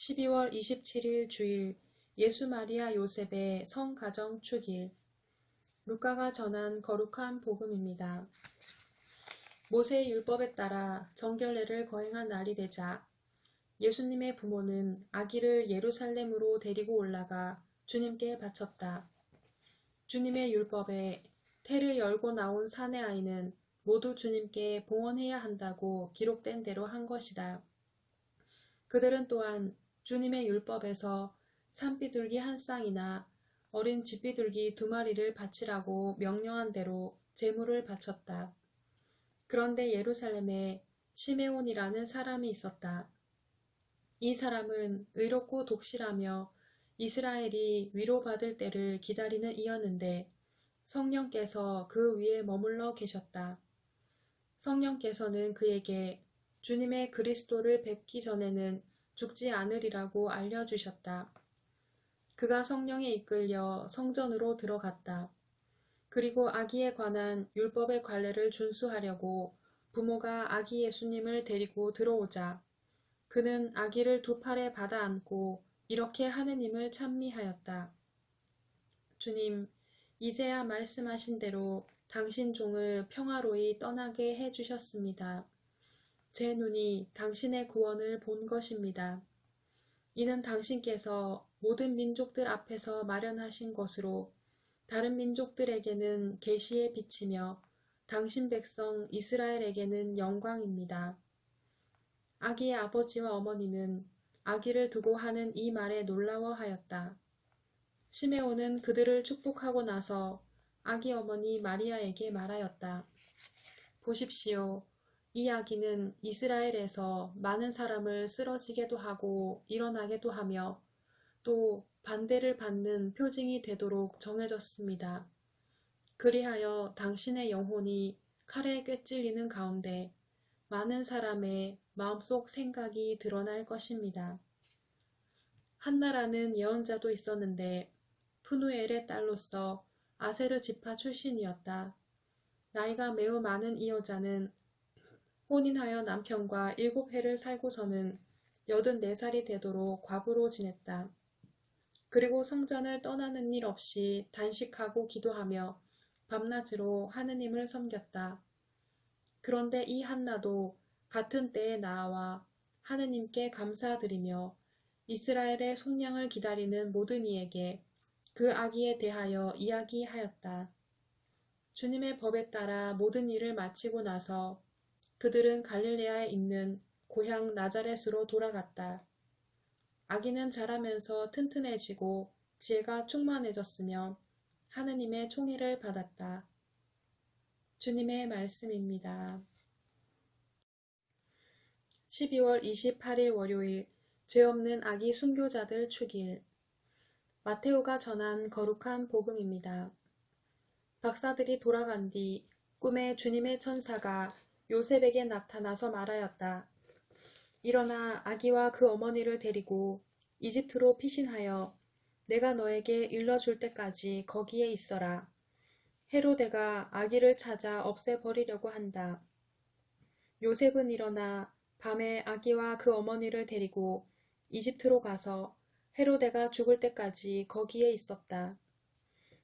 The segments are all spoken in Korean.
12월 27일 주일 예수 마리아 요셉의 성가정 축일. 루카가 전한 거룩한 복음입니다. 모세의 율법에 따라 정결례를 거행한 날이 되자 예수님의 부모는 아기를 예루살렘으로 데리고 올라가 주님께 바쳤다. 주님의 율법에 태를 열고 나온 사내 아이는 모두 주님께 봉헌해야 한다고 기록된 대로 한 것이다. 그들은 또한 주님의 율법에서 산비둘기 한 쌍이나 어린 집비둘기 2마리를 바치라고 명령한 대로 제물을 바쳤다. 그런데 예루살렘에 시메온이라는 사람이 있었다. 이 사람은 의롭고 독실하며 이스라엘이 위로받을 때를 기다리는 이였는데 성령께서 그 위에 머물러 계셨다. 성령께서는 그에게 주님의 그리스도를 뵙기 전에는 죽지 않으리라고 알려주셨다. 그가 성령에 이끌려 성전으로 들어갔다. 그리고 아기에 관한 율법의 관례를 준수하려고 부모가 아기 예수님을 데리고 들어오자 그는 아기를 2팔에 받아 안고 이렇게 하느님을 찬미하였다. 주님, 이제야 말씀하신 대로 당신 종을 평화로이 떠나게 해주셨습니다. 제 눈이 당신의 구원을 본 것입니다. 이는 당신께서 모든 민족들 앞에서 마련하신 것으로 다른 민족들에게는 계시의 빛이며 당신 백성 이스라엘에게는 영광입니다. 아기의 아버지와 어머니는 아기를 두고 하는 이 말에 놀라워하였다. 시메온은 그들을 축복하고 나서 아기 어머니 마리아에게 말하였다. 보십시오. 이 아기는 이스라엘에서 많은 사람을 쓰러지게도 하고 일어나게도 하며 또 반대를 받는 표징이 되도록 정해졌습니다. 그리하여 당신의 영혼이 칼에 꿰찔리는 가운데 많은 사람의 마음속 생각이 드러날 것입니다. 한나라는 예언자도 있었는데 푸누엘의 딸로서 아세르 지파 출신이었다. 나이가 매우 많은 이 여자는 혼인하여 남편과 7해를 살고서는 84살이 되도록 과부로 지냈다. 그리고 성전을 떠나는 일 없이 단식하고 기도하며 밤낮으로 하느님을 섬겼다. 그런데 이 한나도 같은 때에 나와 하느님께 감사드리며 이스라엘의 속량을 기다리는 모든 이에게 그 아기에 대하여 이야기하였다. 주님의 법에 따라 모든 일을 마치고 나서 그들은 갈릴레아에 있는 고향 나자렛으로 돌아갔다. 아기는 자라면서 튼튼해지고 지혜가 충만해졌으며 하느님의 총애를 받았다. 주님의 말씀입니다. 12월 28일 월요일 죄 없는 아기 순교자들 축일. 마테오가 전한 거룩한 복음입니다. 박사들이 돌아간 뒤 꿈에 주님의 천사가 요셉에게 나타나서 말하였다. 일어나 아기와 그 어머니를 데리고 이집트로 피신하여 내가 너에게 일러줄 때까지 거기에 있어라. 헤로데가 아기를 찾아 없애버리려고 한다. 요셉은 일어나 밤에 아기와 그 어머니를 데리고 이집트로 가서 헤로데가 죽을 때까지 거기에 있었다.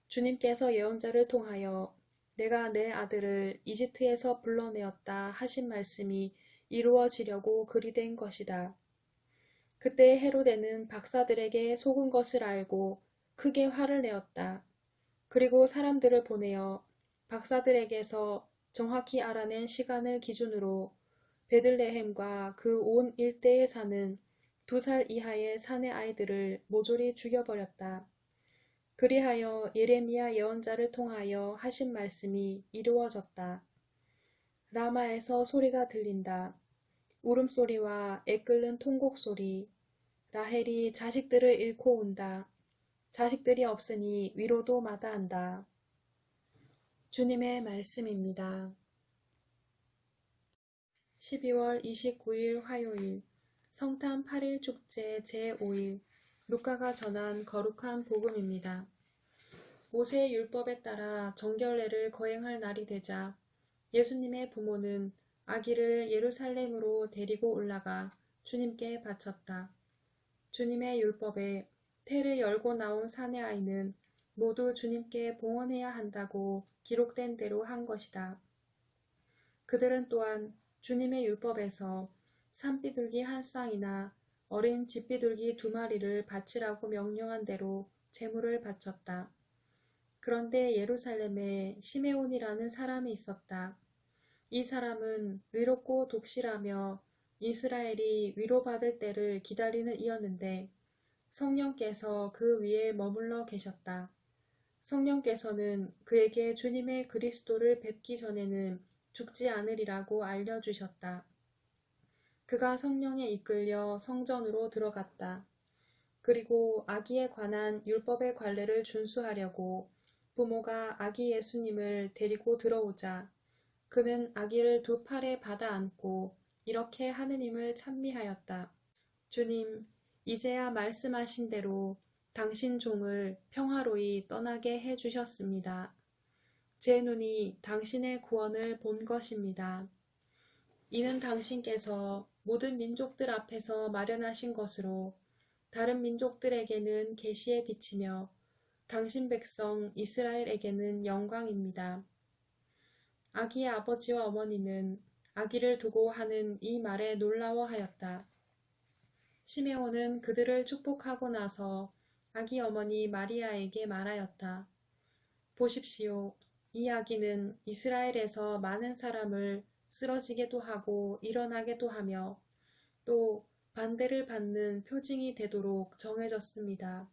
주님께서 예언자를 통하여 내가 내 아들을 이집트에서 불러내었다 하신 말씀이 이루어지려고 그리 된 것이다. 그때 헤로데는 박사들에게 속은 것을 알고 크게 화를 내었다. 그리고 사람들을 보내어 박사들에게서 정확히 알아낸 시간을 기준으로 베들레헴과 그 온 일대에 사는 2살 이하의 사내 아이들을 모조리 죽여버렸다. 그리하여 예레미야 예언자를 통하여 하신 말씀이 이루어졌다. 라마에서 소리가 들린다. 울음소리와 애끓는 통곡소리. 라헬이 자식들을 잃고 온다. 자식들이 없으니 위로도 마다한다. 주님의 말씀입니다. 12월 29일 화요일 성탄 8일 축제 제5일 루카가 전한 거룩한 복음입니다. 모세의 율법에 따라 정결례를 거행할 날이 되자 예수님의 부모는 아기를 예루살렘으로 데리고 올라가 주님께 바쳤다. 주님의 율법에 태를 열고 나온 사내 아이는 모두 주님께 봉헌해야 한다고 기록된 대로 한 것이다. 그들은 또한 주님의 율법에서 산비둘기 한 쌍이나 어린 집비둘기 2마리를 바치라고 명령한 대로 제물을 바쳤다. 그런데 예루살렘에 시메온이라는 사람이 있었다. 이 사람은 의롭고 독실하며 이스라엘이 위로받을 때를 기다리는 이였는데 성령께서 그 위에 머물러 계셨다. 성령께서는 그에게 주님의 그리스도를 뵙기 전에는 죽지 않으리라고 알려주셨다. 그가 성령에 이끌려 성전으로 들어갔다. 그리고 아기에 관한 율법의 관례를 준수하려고 부모가 아기 예수님을 데리고 들어오자 그는 아기를 2팔에 받아 안고 이렇게 하느님을 찬미하였다. 주님, 이제야 말씀하신 대로 당신 종을 평화로이 떠나게 해주셨습니다. 제 눈이 당신의 구원을 본 것입니다. 이는 당신께서 모든 민족들 앞에서 마련하신 것으로 다른 민족들에게는 계시의 빛이며 당신 백성 이스라엘에게는 영광입니다. 아기의 아버지와 어머니는 아기를 두고 하는 이 말에 놀라워하였다. 시메온은 그들을 축복하고 나서 아기 어머니 마리아에게 말하였다. 보십시오. 이 아기는 이스라엘에서 많은 사람을 쓰러지게도 하고 일어나게도 하며 또 반대를 받는 표징이 되도록 정해졌습니다.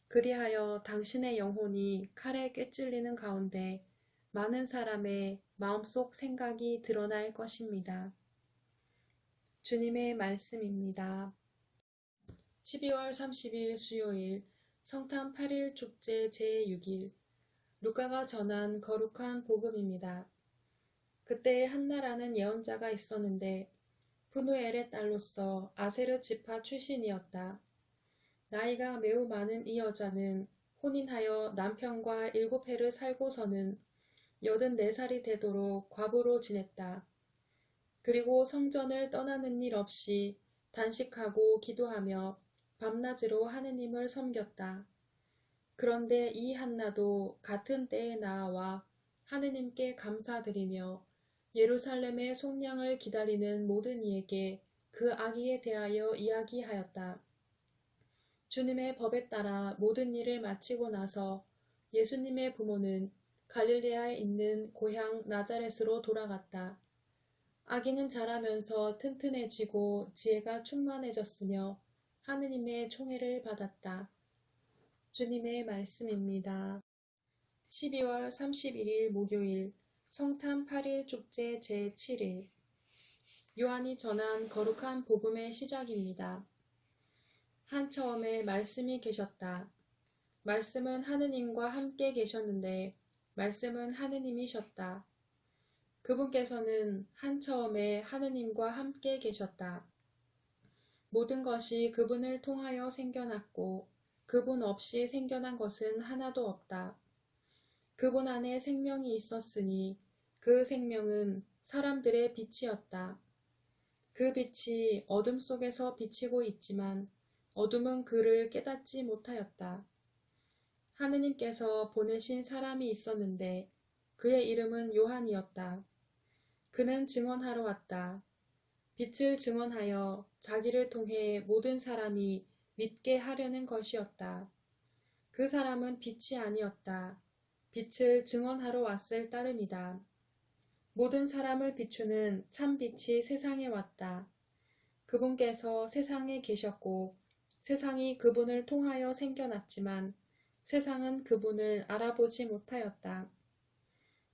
그리하여 당신의 영혼이 칼에 꿰찔리는 가운데 많은 사람의 마음속 생각이 드러날 것입니다. 주님의 말씀입니다. 12월 30일 수요일 성탄 8일 축제 제6일 루카가 전한 거룩한 복음입니다. 그때 한나라는 예언자가 있었는데 푸누엘의 딸로서 아세르 지파 출신이었다. 나이가 매우 많은 이 여자는 혼인하여 남편과 7해를 살고서는 84살이 되도록 과부로 지냈다. 그리고 성전을 떠나는 일 없이 단식하고 기도하며 밤낮으로 하느님을 섬겼다. 그런데 이 한나도 같은 때에 나와 하느님께 감사드리며 예루살렘의 속량을 기다리는 모든 이에게 그 아기에 대하여 이야기하였다. 주님의 법에 따라 모든 일을 마치고 나서 예수님의 부모는 갈릴레아에 있는 고향 나자렛으로 돌아갔다. 아기는 자라면서 튼튼해지고 지혜가 충만해졌으며 하느님의 총애를 받았다. 주님의 말씀입니다. 12월 31일 목요일 성탄 8일 축제 제7일 요한이 전한 거룩한 복음의 시작입니다. 한 처음에 말씀이 계셨다. 말씀은 하느님과 함께 계셨는데 말씀은 하느님이셨다. 그분께서는 한 처음에 하느님과 함께 계셨다. 모든 것이 그분을 통하여 생겨났고 그분 없이 생겨난 것은 하나도 없다. 그분 안에 생명이 있었으니 그 생명은 사람들의 빛이었다. 그 빛이 어둠 속에서 비치고 있지만 어둠은 그를 깨닫지 못하였다. 하느님께서 보내신 사람이 있었는데 그의 이름은 요한이었다. 그는 증언하러 왔다. 빛을 증언하여 자기를 통해 모든 사람이 믿게 하려는 것이었다. 그 사람은 빛이 아니었다. 빛을 증언하러 왔을 따름이다. 모든 사람을 비추는 참 빛이 세상에 왔다. 그분께서 세상에 계셨고 세상이 그분을 통하여 생겨났지만 세상은 그분을 알아보지 못하였다.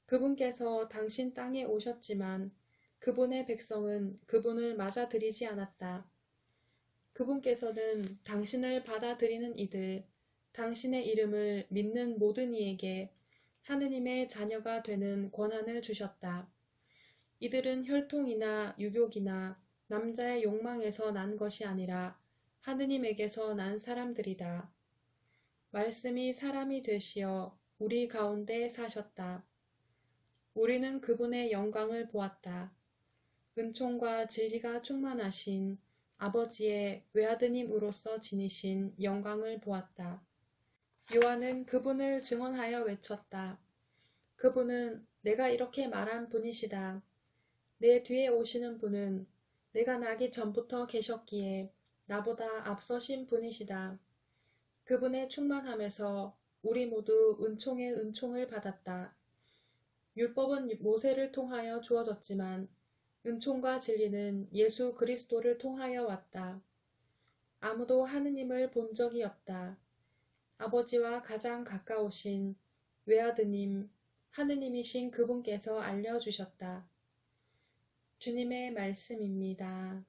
그분께서 당신 땅에 오셨지만 그분의 백성은 그분을 맞아들이지 않았다. 그분께서는 당신을 받아들이는 이들, 당신의 이름을 믿는 모든 이에게 하느님의 자녀가 되는 권한을 주셨다. 이들은 혈통이나 유교이나 남자의 욕망에서 난 것이 아니라 하느님에게서 난 사람들이다. 말씀이 사람이 되시어 우리 가운데 사셨다. 우리는 그분의 영광을 보았다. 은총과 진리가 충만하신 아버지의 외아드님으로서 지니신 영광을 보았다. 요한은 그분을 증언하여 외쳤다. 그분은 내가 이렇게 말한 분이시다. 내 뒤에 오시는 분은 내가 나기 전부터 계셨기에 나보다 앞서신 분이시다. 그분의 충만함에서 우리 모두 은총의 은총을 받았다. 율법은 모세를 통하여 주어졌지만 은총과 진리는 예수 그리스도를 통하여 왔다. 아무도 하느님을 본 적이 없다. 아버지와 가장 가까우신 외아드님, 하느님이신 그분께서 알려주셨다. 주님의 말씀입니다.